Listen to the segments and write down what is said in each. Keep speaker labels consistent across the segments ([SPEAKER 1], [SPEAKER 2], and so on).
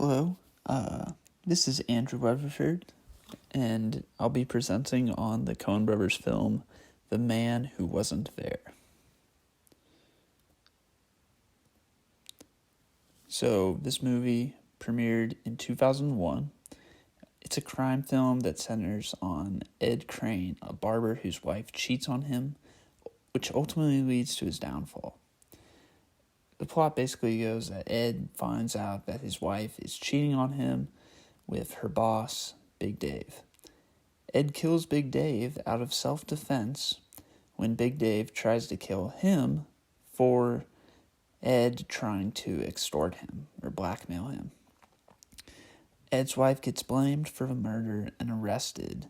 [SPEAKER 1] Hello, this is Andrew Weatherford, and I'll be presenting on the Coen brothers film, The Man Who Wasn't There. So, this movie premiered in 2001. It's a crime film that centers on Ed Crane, a barber whose wife cheats on him, which ultimately leads to his downfall. The plot basically goes that Ed finds out that his wife is cheating on him with her boss, Big Dave. Ed kills Big Dave out of self-defense when Big Dave tries to kill him for Ed trying to extort him or blackmail him. Ed's wife gets blamed for the murder and arrested,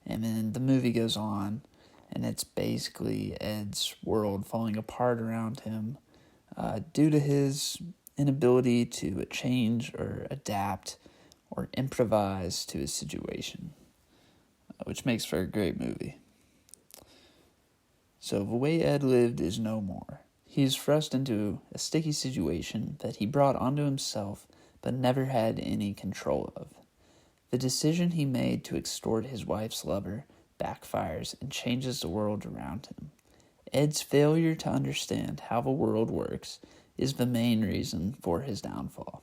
[SPEAKER 1] and then the movie goes on, and it's basically Ed's world falling apart around him due to his inability to change or adapt or improvise to his situation, which makes for a great movie. So the way Ed lived is no more. He's thrust into a sticky situation that he brought onto himself but never had any control of. The decision he made to extort his wife's lover backfires and changes the world around him. Ed's failure to understand how the world works is the main reason for his downfall.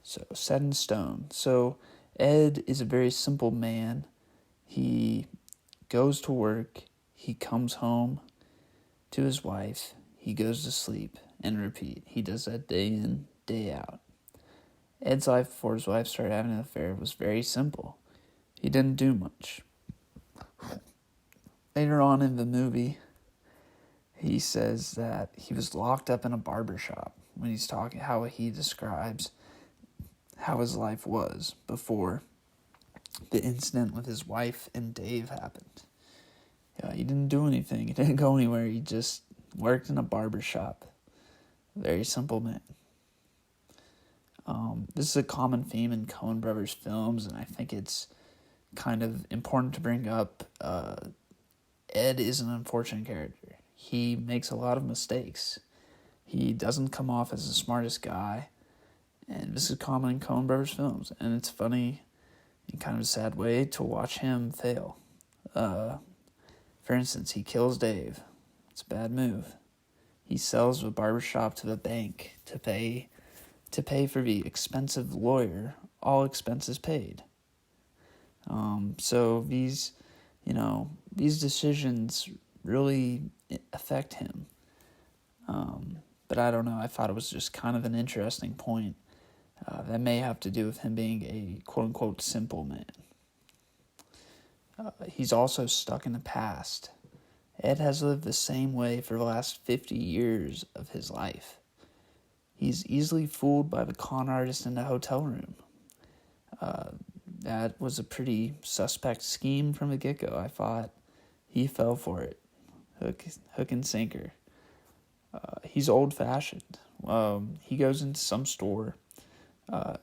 [SPEAKER 1] So, set in stone. So, Ed is a very simple man. He goes to work, he comes home to his wife, he goes to sleep, and repeat. He does that day in, day out. Ed's life before his wife started having an affair was very simple. He didn't do much. Later on in the movie, he says that he was locked up in a barber shop when he's talking, how he describes how his life was before the incident with his wife and Dave happened. He didn't do anything. He didn't go anywhere. He just worked in a barber shop. Very simple man. This is a common theme in Coen brothers films, and I think it's kind of important to bring up. Ed is an unfortunate character. He makes a lot of mistakes. He doesn't come off as the smartest guy, and this is common in Coen brothers films, and it's funny in kind of a sad way to watch him fail. For instance, he kills Dave. It's a bad move. He sells the barbershop to the bank to pay for the expensive lawyer, all expenses paid. So these decisions really affect him. But I don't know, I thought it was just kind of an interesting point that may have to do with him being a quote-unquote simple man. He's also stuck in the past. Ed has lived the same way for the last 50 years of his life. He's easily fooled by the con artist in the hotel room. That was a pretty suspect scheme from the get-go. I thought he fell for it. Hook and sinker. He's old-fashioned. He goes into some store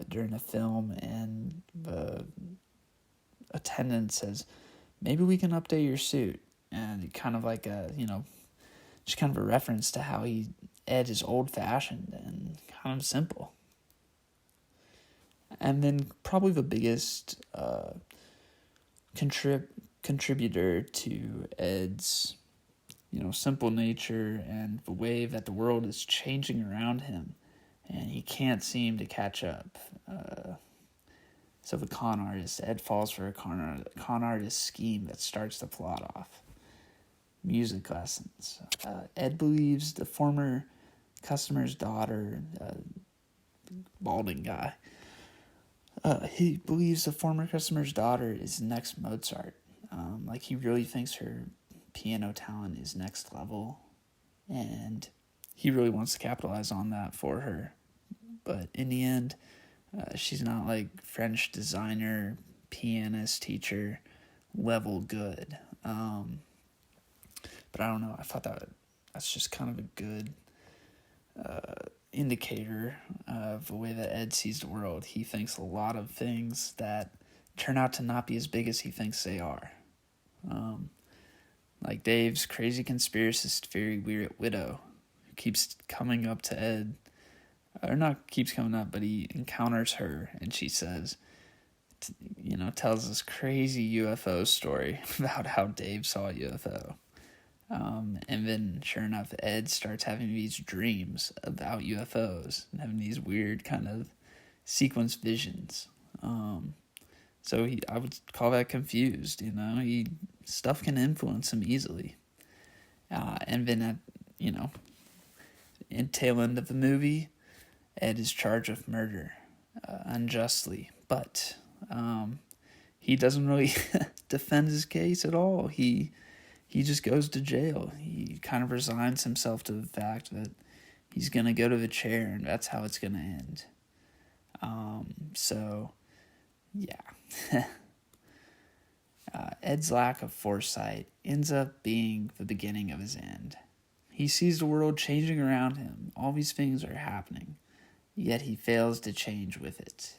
[SPEAKER 1] during a film, and the attendant says, "Maybe we can update your suit." And kind of like just kind of a reference to how Ed is old-fashioned and kind of simple. And then probably the biggest contributor to Ed's simple nature and the way that the world is changing around him, and he can't seem to catch up. So the con artist, Ed falls for a con artist scheme that starts the plot off. Music lessons. Ed believes the former customer's daughter, balding guy, he believes the former customer's daughter is next Mozart. He really thinks her piano talent is next level, and he really wants to capitalize on that for her. But in the end, she's not like French designer, pianist, teacher level good. But I don't know, I thought that's just kind of a good indicator of the way that Ed sees the world. He thinks a lot of things that turn out to not be as big as he thinks they are. Like Dave's crazy conspiracist theory widow, who keeps coming up to Ed or not keeps coming up, but he encounters her, and she says, tells this crazy UFO story about how Dave saw a UFO. And then, sure enough, Ed starts having these dreams about UFOs and having these weird kind of sequence visions. So I would call that confused. Stuff can influence him easily. And then at in tail end of the movie, Ed is charged with murder, unjustly, but he doesn't really defend his case at all. He just goes to jail. He kind of resigns himself to the fact that he's going to go to the chair, and that's how it's going to end. Yeah. Ed's lack of foresight ends up being the beginning of his end. He sees the world changing around him. All these things are happening, yet he fails to change with it.